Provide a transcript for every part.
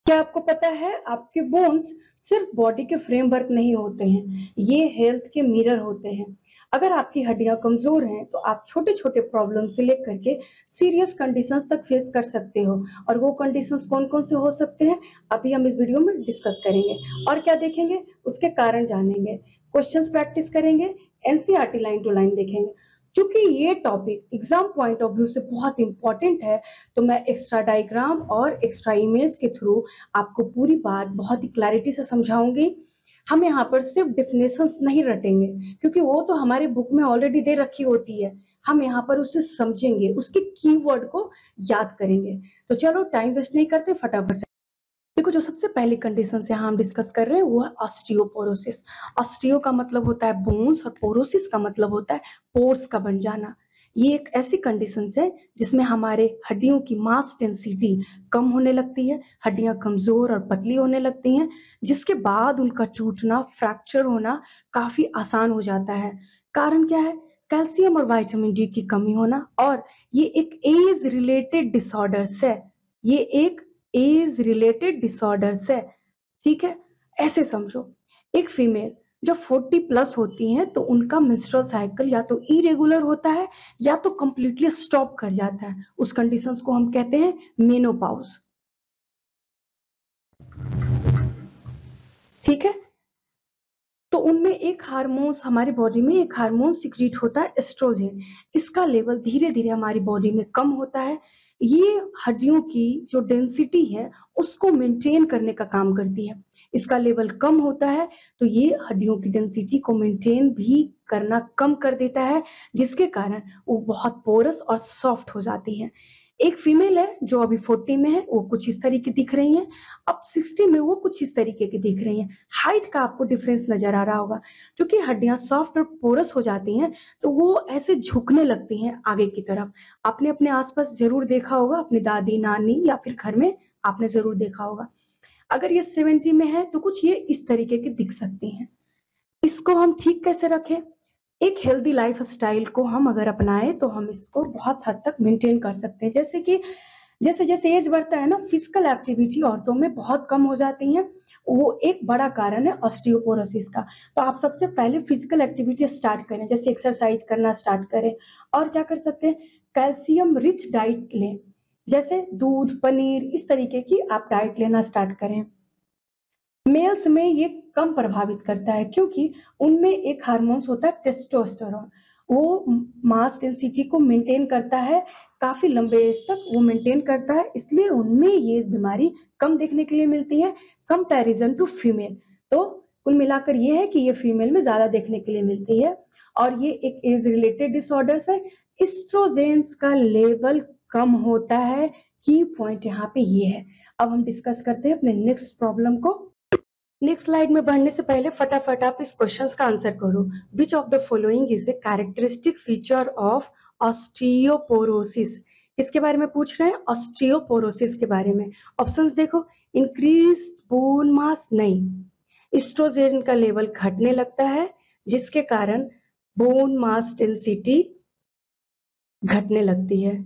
क्या आपको पता है आपके बोन्स सिर्फ बॉडी के फ्रेमवर्क नहीं होते हैं, ये हेल्थ के मिरर होते हैं। अगर आपकी हड्डियां कमजोर हैं तो आप छोटे छोटे प्रॉब्लम से लेकर के सीरियस कंडीशंस तक फेस कर सकते हो। और वो कंडीशंस कौन कौन से हो सकते हैं अभी हम इस वीडियो में डिस्कस करेंगे। और क्या देखेंगे, उसके कारण जानेंगे, क्वेश्चंस प्रैक्टिस करेंगे, एनसीईआरटी लाइन टू लाइन देखेंगे। चूंकि ये topic exam point of view से बहुत इंपॉर्टेंट है, तो मैं एक्स्ट्रा डायग्राम और एक्स्ट्रा इमेज के थ्रू आपको पूरी बात बहुत ही क्लैरिटी से समझाऊंगी। हम यहाँ पर सिर्फ डेफिनेशंस नहीं रटेंगे, क्योंकि वो तो हमारी बुक में ऑलरेडी दे रखी होती है। हम यहाँ पर उसे समझेंगे, उसके कीवर्ड को याद करेंगे। तो चलो टाइम वेस्ट नहीं करते, फटाफट से देखो। जो सबसे पहली कंडीशन यहाँ हम डिस्कस कर रहे हैं वो है ऑस्टियोपोरोसिस। ऑस्टियो का मतलब होता है बोन्स और पोरोसिस का मतलब होता है पोर्स का बन जाना। ये एक ऐसी कंडीशन है जिसमें हमारे हड्डियों की मास डेंसिटी कम होने लगती है, हड्डियां कमजोर और पतली होने लगती हैं, जिसके बाद उनका टूटना, फ्रैक्चर होना काफी आसान हो जाता है। कारण क्या है? कैल्शियम और विटामिन डी की कमी होना। और ये एक एज रिलेटेड डिसऑर्डर्स है। ये एक एज रिलेटेड डिसऑर्डर्स है, ठीक है। ऐसे समझो, एक फीमेल जब 40 प्लस होती हैं तो उनका मेंस्ट्रुअल साइकिल या तो इरेगुलर होता है या तो कंप्लीटली स्टॉप कर जाता है। उस कंडीशंस को हम कहते हैं मेनोपॉज, ठीक है। तो उनमें एक हार्मोन्स, हमारी बॉडी में एक हार्मोन सिक्रीट होता है एस्ट्रोजन। इसका लेवल धीरे धीरे हमारी बॉडी में कम होता है। ये हड्डियों की जो डेंसिटी है उसको मेंटेन करने का काम करती है। इसका लेवल कम होता है तो ये हड्डियों की डेंसिटी को मेंटेन भी करना कम कर देता है, जिसके कारण वो बहुत पोरस और सॉफ्ट हो जाती है। एक फीमेल है जो अभी 40 में है, वो कुछ इस तरीके दिख रही है। अब 60 में वो कुछ इस तरीके की दिख रही है। हाइट का आपको डिफरेंस नजर आ रहा होगा। क्योंकि हड्डियां सॉफ्ट और पोरस हो जाती हैं तो वो ऐसे झुकने लगती हैं आगे की तरफ। आपने अपने आसपास जरूर देखा होगा, अपनी दादी नानी या फिर घर में आपने जरूर देखा होगा। अगर ये 70 में है तो कुछ ये इस तरीके की दिख सकती हैं। इसको हम ठीक कैसे रखें? एक हेल्दी लाइफ स्टाइल को हम अगर अपनाएं तो हम इसको बहुत हद तक मेंटेन कर सकते हैं। जैसे कि जैसे जैसे एज बढ़ता है ना, फिजिकल एक्टिविटी औरतों में बहुत कम हो जाती है। वो एक बड़ा कारण है ऑस्टियोपोरोसिस का। तो आप सबसे पहले फिजिकल एक्टिविटी स्टार्ट करें, जैसे एक्सरसाइज करना स्टार्ट करें। और क्या कर सकते हैं? कैल्शियम रिच डाइट लें, जैसे दूध, पनीर, इस तरीके की आप डाइट लेना स्टार्ट करें। मेल्स में ये कम प्रभावित करता है क्योंकि उनमें एक हार्मोन्स होता है टेस्टोस्टेरोन। वो मास डेंसिटी को मेंटेन करता है, काफी लंबे एज तक वो मेंटेन करता है, इसलिए उनमें ये बीमारी कम देखने के लिए मिलती है कंपैरिजन टू फीमेल। तो कुल मिलाकर ये है कि ये फीमेल में ज्यादा देखने के लिए मिलती है। और ये एक एज रिलेटेड डिसऑर्डर्स है। एस्ट्रोजेंस का लेवल कम होता है। की पॉइंट यहाँ पे ये है। अब हम डिस्कस करते हैं अपने नेक्स्ट प्रॉब्लम को। नेक्स्ट स्लाइड में बढ़ने से पहले फटाफट आप इस क्वेश्चंस का आंसर करो। विच of the following is a characteristic feature of osteoporosis? किसके बारे में पूछ रहे हैं? ऑस्टियोपोरोसिस के बारे में। ऑप्शंस देखो। इंक्रीज बोन मास, नहीं। एस्ट्रोजन का लेवल घटने लगता है जिसके कारण बोन मास डेंसिटी घटने लगती है,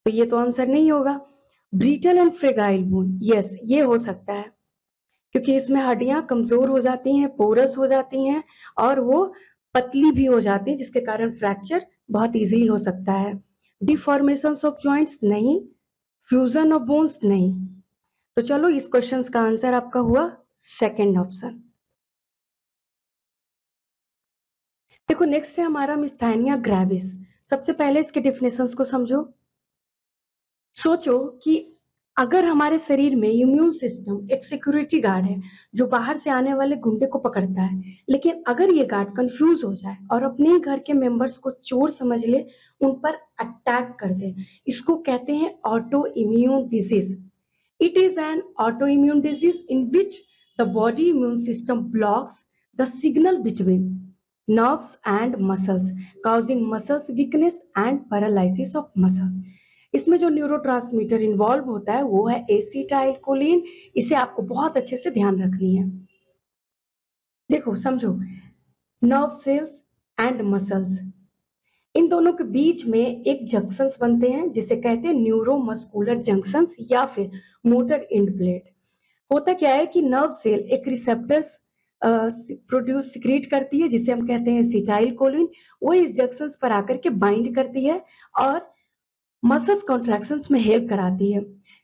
तो ये तो आंसर नहीं होगा। Brittle and fragile bone, yes ये हो सकता है, क्योंकि इसमें हड्डियां कमजोर हो जाती हैं, पोरस हो जाती हैं और वो पतली भी हो जाती है, जिसके कारण फ्रैक्चर बहुत इजीली हो सकता है। डिफॉर्मेशन ऑफ जॉइंट्स, नहीं। फ्यूजन ऑफ बोन्स, नहीं। तो चलो इस क्वेश्चन का आंसर आपका हुआ सेकेंड ऑप्शन। देखो नेक्स्ट है हमारा मिस्थानिया ग्रेविस। सबसे पहले इसके डिफिनेशंस को समझो। सोचो कि अगर हमारे शरीर में इम्यून सिस्टम एक सिक्योरिटी गार्ड है जो बाहर से आने वाले गुंडे को पकड़ता है, लेकिन अगर ये गार्ड कंफ्यूज हो जाए और अपने ही घर के मेंबर्स को चोर समझ ले, उन पर अटैक कर दे, इसको कहते हैं auto immune disease. It is an auto immune disease in which the body immune system blocks the signal between nerves and muscles, causing muscles weakness and paralysis of muscles. इसमें जो न्यूरोट्रांसमीटर इन्वॉल्व होता है वो है acetylcholine. इसे आपको बहुत अच्छे से ध्यान रखनी है। देखो समझो, नर्व सेल्स एंड मसल्स, इन दोनों के बीच में एक जंक्शंस बनते हैं जिसे कहते हैं न्यूरोमस्कुलर जंक्शंस या फिर मोटर एंड प्लेट। होता क्या है कि नर्व सेल एक रिसेप्टर्स प्रोड्यूस सिक्रीट करती है जिसे हम कहते हैं एसिटाइल कोलिन। वो इस जंक्शंस पर आकर के बाइंड करती है और मसल्स कॉन्ट्रैक्शंस में हेल्प कराती है।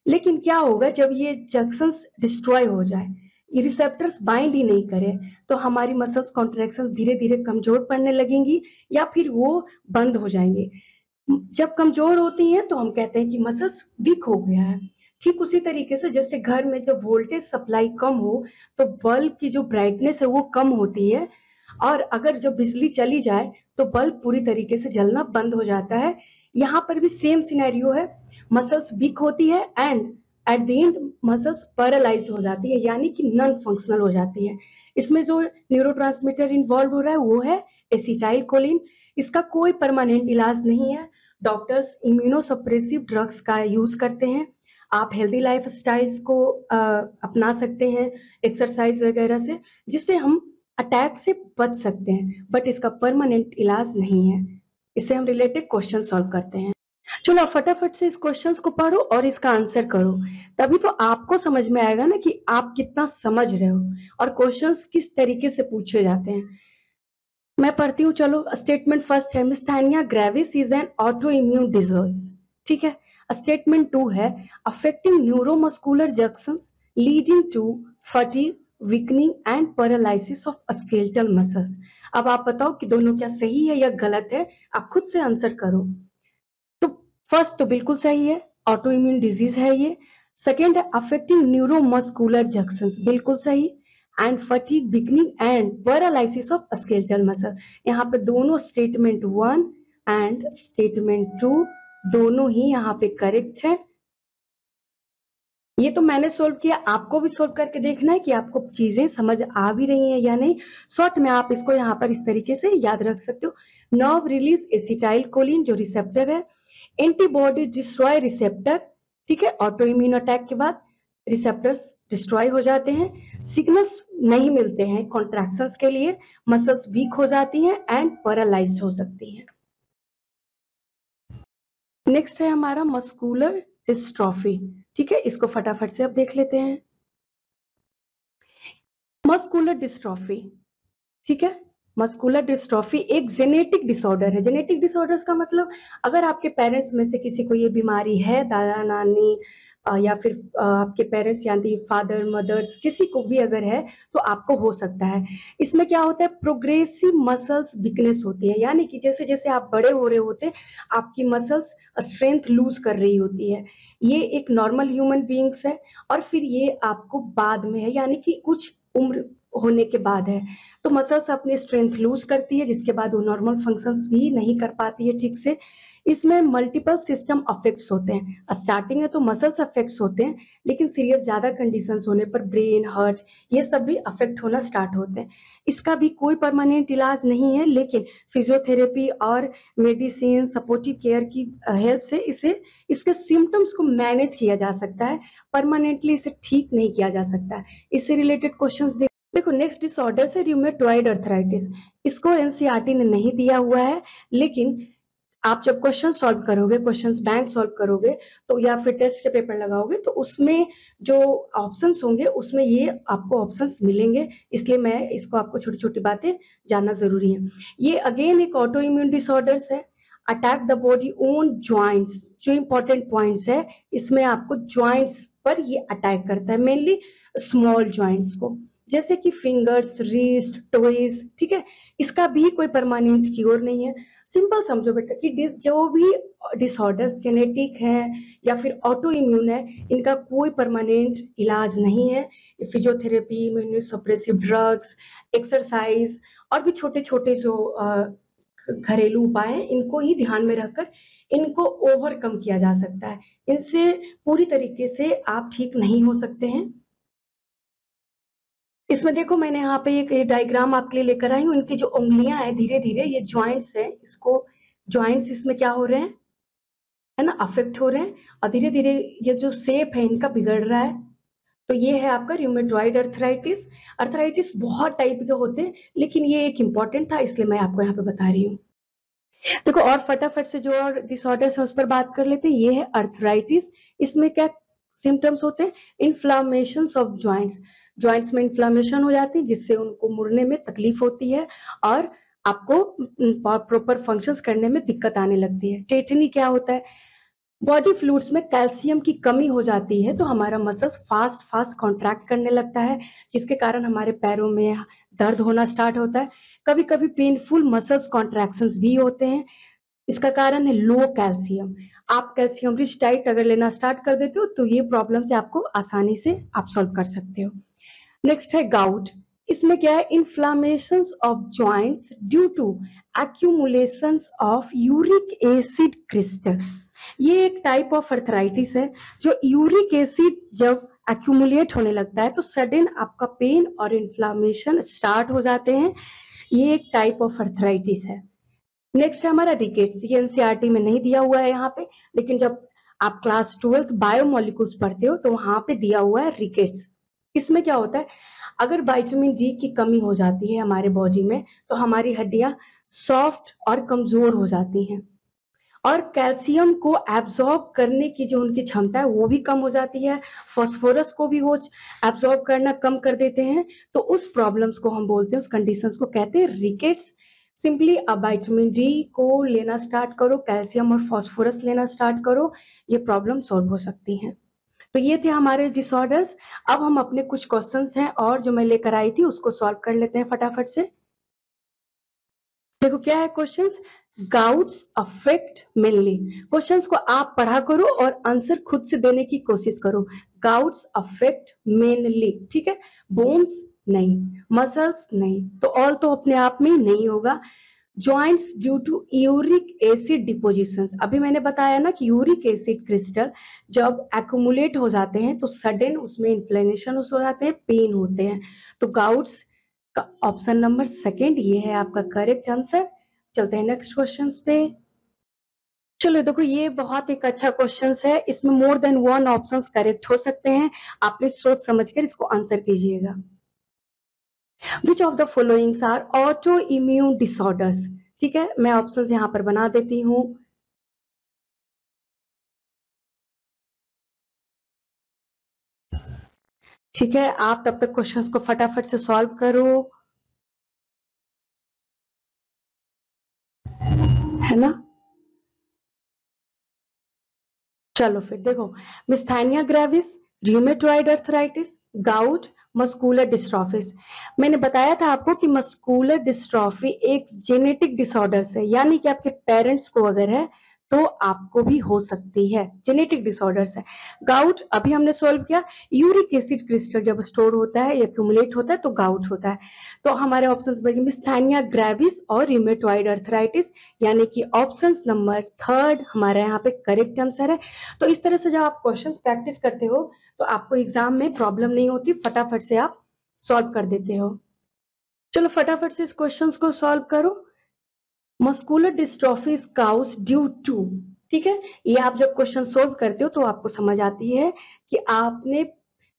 लेकिन क्या होगा जब ये जंक्शंस डिस्ट्रॉय हो जाए, ये रिसेप्टर्स बाइंड ही नहीं करे, तो हमारी मसल्स कॉन्ट्रैक्शंस धीरे धीरे कमजोर पड़ने लगेंगी या फिर वो बंद हो जाएंगे। जब कमजोर होती हैं तो हम कहते हैं कि मसल्स वीक हो गया है। ठीक उसी तरीके से जैसे घर में जब वोल्टेज सप्लाई कम हो तो बल्ब की जो ब्राइटनेस है वो कम होती है, और अगर जब बिजली चली जाए तो बल्ब पूरी तरीके से जलना बंद हो जाता है। यहाँ पर भी सेम सिनेरियो है, मसल्स वीक होती है and at the end muscles paralyse हो जाती है, यानी कि नॉन फंक्शनल हो जाती है। इसमें जो न्यूरोट्रांसमीटर इन्वॉल्व हो रहा है वो है एसिटाइल कोलिन। इसका कोई परमानेंट इलाज नहीं है। डॉक्टर्स इम्यूनोसप्रेसिव ड्रग्स का यूज करते हैं। आप हेल्दी लाइफ स्टाइल्स को अपना सकते हैं एक्सरसाइज वगैरह से, जिससे हम अटैक से बच सकते हैं, बट इसका परमानेंट इलाज नहीं है। इससे हम रिलेटेड क्वेश्चन सॉल्व करते हैं। चलो फटाफट से इस क्वेश्चंस को पढ़ो और इसका आंसर करो, तभी तो आपको समझ में आएगा ना कि आप कितना समझ रहे हो और क्वेश्चंस किस तरीके से पूछे जाते हैं। मैं पढ़ती हूँ, चलो। स्टेटमेंट फर्स्ट है myasthenia gravis is an auto immune disease. ठीक है। स्टेटमेंट 2 है affecting neuromuscular junctions leading to fatigue weakening and paralysis of skeletal muscles. अब आप बताओ कि दोनों क्या सही है या गलत है, आप खुद से आंसर करो। तो फर्स्ट तो बिल्कुल सही है, ऑटो इम्यून डिजीज है ये। सेकेंड है अफेक्टिंग न्यूरोमस्कुलर जंक्शंस, बिल्कुल सही। And fatigue weakening and paralysis of skeletal muscle, यहाँ पे दोनों स्टेटमेंट 1 एंड स्टेटमेंट 2 दोनों ही यहाँ पे करेक्ट है। ये तो मैंने सोल्व किया, आपको भी सोल्व करके देखना है कि आपको चीजें समझ आ भी रही हैं या नहीं। शॉर्ट में आप इसको यहाँ पर इस तरीके से याद रख सकते हो। नर्व रिलीज एसिटाइल कोलिन जो रिसेप्टर है, एंटीबॉडी डिस्ट्रॉय रिसेप्टर। ठीक है, ऑटो इम्यून अटैक के बाद रिसेप्टर्स डिस्ट्रॉय हो जाते हैं, सिग्नल्स नहीं मिलते हैं कॉन्ट्रैक्शंस के लिए, मसल्स वीक हो जाती हैं एंड पैरालाइज्ड हो सकती हैं। नेक्स्ट है हमारा मस्कुलर डिस्ट्रॉफी। ठीक है, इसको फटाफट से अब देख लेते हैं। मस्कुलर डिस्ट्रॉफी, ठीक है, मस्कुलर डिस्ट्रॉफी एक जेनेटिक डिसऑर्डर है। जेनेटिक डिसऑर्डर्स का मतलब अगर आपके पेरेंट्स में से किसी को ये बीमारी है, दादा नानी या फिर आपके पेरेंट्स यानी फादर मदर्स किसी को भी अगर है तो आपको हो सकता है। इसमें क्या होता है, प्रोग्रेसिव मसल्स वीकनेस होती है, यानी कि जैसे जैसे आप बड़े हो रहे होते हैं आपकी मसल्स स्ट्रेंथ लूज कर रही होती है। ये एक नॉर्मल ह्यूमन बीइंग्स है और फिर ये आपको बाद में है, यानी कि कुछ उम्र होने के बाद है, तो मसल्स अपनी स्ट्रेंथ लूज करती है जिसके बाद वो नॉर्मल फंक्शंस भी नहीं कर पाती है ठीक से। इसमें मल्टीपल सिस्टम अफेक्ट्स होते हैं। स्टार्टिंग में तो मसल्स अफेक्ट्स होते हैं, लेकिन सीरियस ज्यादा कंडीशंस होने पर ब्रेन, हार्ट ये सब भी अफेक्ट होना स्टार्ट होते हैं। इसका भी कोई परमानेंट इलाज नहीं है, लेकिन फिजियोथेरेपी और मेडिसिन सपोर्टिव केयर की हेल्प से इसके सिम्टम्स को मैनेज किया जा सकता है, परमानेंटली इसे ठीक नहीं किया जा सकता। इससे रिलेटेड क्वेश्चंस देखो। नेक्स्ट डिसऑर्डर है रूमेटॉइड अर्थराइटिस। इसको एनसीईआरटी ने नहीं दिया हुआ है, लेकिन आप जब क्वेश्चन सॉल्व करोगे, क्वेश्चंस बैंक सॉल्व करोगे तो या फिर टेस्ट के पेपर लगाओगे तो उसमें जो ऑप्शंस होंगे उसमें ये आपको ऑप्शंस मिलेंगे, इसलिए मैं इसको आपको छोटी छोटी बातें जानना जरूरी है। ये अगेन एक ऑटो इम्यून डिसऑर्डर्स है। Attack the body own joints, जो इंपॉर्टेंट पॉइंट्स है इसमें आपको ज्वाइंट्स पर ये अटैक करता है, मेनली स्मॉल ज्वाइंट्स को, जैसे कि फिंगर्स, रिस्ट, टोइज। ठीक है, इसका भी कोई परमानेंट क्योर नहीं है। सिंपल समझो बेटा कि जो भी डिसऑर्डर्स जेनेटिक है या फिर ऑटो इम्यून है, इनका कोई परमानेंट इलाज नहीं है। फिजियोथेरेपी, इम्यूनोसप्रेसिव ड्रग्स, एक्सरसाइज और भी छोटे छोटे जो घरेलू उपाय हैं इनको ही ध्यान में रखकर इनको ओवरकम किया जा सकता है। इनसे पूरी तरीके से आप ठीक नहीं हो सकते हैं। इसमें देखो मैंने यहाँ पे एक डायग्राम आपके लिए लेकर आई हूँ। इनकी जो उंगलियां हैं धीरे धीरे ये ज्वाइंट्स है, इसको ज्वाइंट्स इसमें क्या हो रहे हैं, है ना, अफेक्ट हो रहे हैं और धीरे धीरे ये जो शेप है इनका बिगड़ रहा है। तो ये है आपका रूमेटॉइड अर्थराइटिस। अर्थराइटिस बहुत टाइप के होते हैं, लेकिन ये एक इंपॉर्टेंट था इसलिए मैं आपको यहाँ पे बता रही हूँ। देखो और फटाफट से जो और डिसऑर्डर्स है उस पर बात कर लेते हैं। ये है अर्थराइटिस। इसमें क्या सिम्टम्स होते हैं? इन्फ्लामेशन ऑफ जॉइंट्स, जॉइंट्स में इन्फ्लामेशन हो जाती है जिससे उनको मुड़ने में तकलीफ होती है और आपको प्रॉपर फंक्शंस करने में दिक्कत आने लगती है। टेटनी क्या होता है? बॉडी फ्लूइड्स में कैल्शियम की कमी हो जाती है तो हमारा मसल्स फास्ट फास्ट कॉन्ट्रैक्ट करने लगता है जिसके कारण हमारे पैरों में दर्द होना स्टार्ट होता है। कभी कभी पेनफुल मसल्स कॉन्ट्रैक्शंस भी होते हैं। इसका कारण है लो कैल्शियम। आप कैल्शियम रिच डाइट अगर लेना स्टार्ट कर देते हो तो ये प्रॉब्लम से आपको आसानी से आप सॉल्व कर सकते हो। नेक्स्ट है गाउट। इसमें क्या है? Inflammation of joints due to accumulation of uric acid crystal. ये एक टाइप ऑफ अर्थराइटिस है जो यूरिक एसिड जब एक्यूमुलेट होने लगता है तो सडन आपका पेन और इन्फ्लामेशन स्टार्ट हो जाते हैं। ये एक टाइप ऑफ अर्थराइटिस है। नेक्स्ट है हमारा रिकेट्स। ये एनसीईआरटी में नहीं दिया हुआ है यहाँ पे, लेकिन जब आप क्लास 12th बायोमोलिक्यूल्स पढ़ते हो तो वहां पे दिया हुआ है रिकेट्स। इसमें क्या होता है? अगर विटामिन डी की कमी हो जाती है हमारे बॉडी में तो हमारी हड्डियां सॉफ्ट और कमजोर हो जाती हैं और कैल्शियम को एब्जॉर्ब करने की जो उनकी क्षमता है वो भी कम हो जाती है। फास्फोरस को भी वो एब्जॉर्ब करना कम कर देते हैं। तो उस प्रॉब्लम्स को हम बोलते हैं, उस कंडीशंस को कहते हैं रिकेट्स। सिंपली अब विटामिन डी को लेना स्टार्ट करो, कैल्शियम और फास्फोरस लेना स्टार्ट करो, ये प्रॉब्लम सॉल्व हो सकती हैं। तो ये थे हमारे डिसऑर्डर्स। अब हम अपने कुछ क्वेश्चंस हैं और जो मैं लेकर आई थी उसको सॉल्व कर लेते हैं फटाफट से। देखो क्या है questions? Gouts affect mainly. Questions को आप पढ़ा करो और आंसर खुद से देने की कोशिश करो। गाउट्स अफेक्ट मेनली, ठीक है? बोन्स नहीं, मसल्स नहीं, तो ऑल तो अपने आप में नहीं होगा। Joints due to uric acid deposition. अभी मैंने बताया ना कि यूरिक एसिड क्रिस्टल जब एक्यूमुलेट हो जाते हैं तो सडन उसमें इन्फ्लेमेशन हो जाते हैं, पेन होते हैं। तो गाउट्स का ऑप्शन नंबर सेकंड ये है आपका करेक्ट आंसर। चलते हैं नेक्स्ट क्वेश्चन पे। चलो देखो ये बहुत एक अच्छा क्वेश्चन है, इसमें more than one options correct हो सकते हैं। आपने सोच समझकर इसको आंसर कीजिएगा। Which of the followings are auto immune disorders? ठीक है, मैं ऑप्शंस यहां पर बना देती हूं। ठीक है, आप तब तक क्वेश्चंस को फटाफट से सॉल्व करो, है ना? चलो फिर देखो, मिस्थानिया ग्रेविस, रियूमेटॉइड अर्थराइटिस, गाउट, मस्कुलर डिस्ट्रॉफिस। मैंने बताया था आपको कि मस्कुलर डिस्ट्रॉफी एक जेनेटिक डिसऑर्डर है, यानी कि आपके पेरेंट्स को अगर है तो आपको भी हो सकती है, जेनेटिक डिसऑर्डर्स है। गाउट अभी हमने सॉल्व किया। यूरिक एसिड क्रिस्टल जब स्टोर होता है या एक्यूमुलेट होता है तो गाउट होता है। तो हमारे ऑप्शंस बचे मिस्थानिया ग्रेविस और रियूमेटॉइड अर्थराइटिस, यानी कि ऑप्शंस नंबर थर्ड हमारा यहाँ पे करेक्ट आंसर है। तो इस तरह से जब आप क्वेश्चंस प्रैक्टिस करते हो तो आपको एग्जाम में प्रॉब्लम नहीं होती, फटाफट से आप सॉल्व कर देते हो। चलो फटाफट से इस क्वेश्चंस को सॉल्व करो। Muscular dystrophy is cause due to, ठीक है, ये आप जब क्वेश्चन सोल्व करते हो तो आपको समझ आती है कि आपने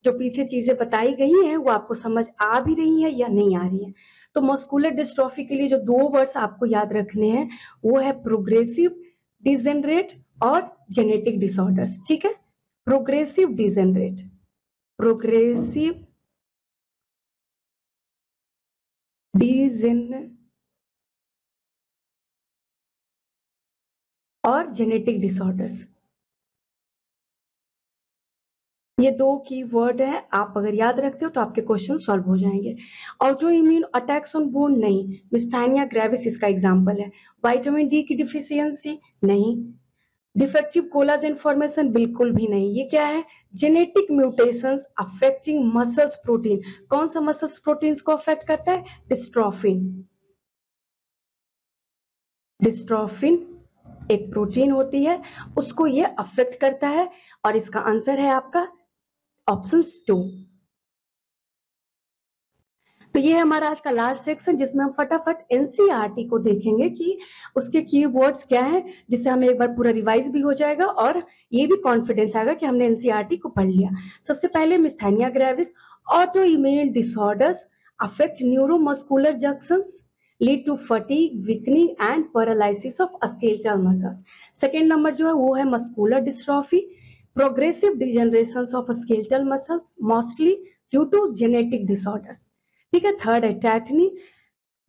जो पीछे चीजें बताई गई हैं वो आपको समझ आ भी रही है या नहीं आ रही है। तो मस्कुलर डिस्ट्रॉफी के लिए जो दो वर्ड्स आपको याद रखने हैं वो है प्रोग्रेसिव डिजेनरेट और जेनेटिक डिसऑर्डर्स। ठीक है, प्रोग्रेसिव डिजेनरेट, प्रोग्रेसिव डिजेन और जेनेटिक डिसऑर्डर्स, ये दो की वर्ड है। आप अगर याद रखते हो तो आपके क्वेश्चन सॉल्व हो जाएंगे। Auto immune attacks on bone नहीं, मिस्थानिया ग्रेविस इसका एग्जांपल है। विटामिन डी की डिफिशियंसी नहीं, डिफेक्टिव कोलाजन फॉर्मेशन बिल्कुल भी नहीं। ये क्या है? Genetic mutations affecting muscles protein. कौन सा मसल्स प्रोटीन्स को अफेक्ट करता है? डिस्ट्रोफिन। डिस्ट्रोफिन एक प्रोटीन होती है, उसको ये अफेक्ट करता है और इसका आंसर है आपका ऑप्शन 2। तो ये है हमारा आज का लास्ट सेक्शन जिसमें हम फटाफट एनसीईआरटी को देखेंगे कि उसके कीवर्ड्स क्या हैं, जिससे हमें एक बार पूरा रिवाइज भी हो जाएगा और ये भी कॉन्फिडेंस आएगा कि हमने एनसीईआरटी को पढ़ लिया। सबसे पहले myasthenia gravis, auto immune disorders affect neuromuscular junctions lead to fatigue, weakening and paralysis of skeletal muscles. Second number जो है वो है muscular dystrophy, progressive degeneration of skeletal muscles mostly due to genetic disorders. ठीक है। Third है tetany,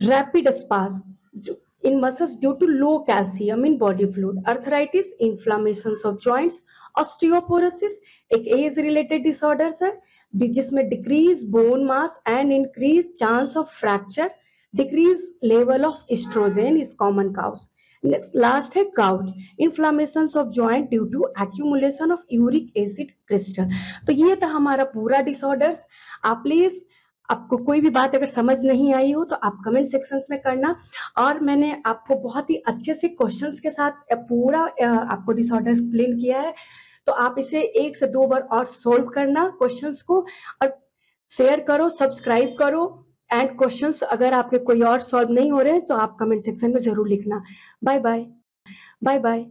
rapid spasm in muscles due to low calcium in body fluid, arthritis, inflammations of joints, osteoporosis एक age related disorders है जिसमें decrease bone mass and increase chance of fracture, decrease level of estrogen is common cause. Last है gout, inflammation of joint due to accumulation of uric acid crystal. तो ये था हमारा पूरा disorders. आप please, आपको कोई भी बात अगर समझ नहीं आई हो तो आप कमेंट सेक्शंस में करना, और मैंने आपको बहुत ही अच्छे से क्वेश्चंस के साथ पूरा आपको डिसऑर्डर एक्सप्लेन किया है। तो आप इसे 1 से 2 बार और सोल्व करना क्वेश्चंस को, और शेयर करो, सब्सक्राइब करो, एंड क्वेश्चंस अगर आपके कोई और सॉल्व नहीं हो रहे हैं तो आप कमेंट सेक्शन में जरूर लिखना। Bye bye. Bye bye.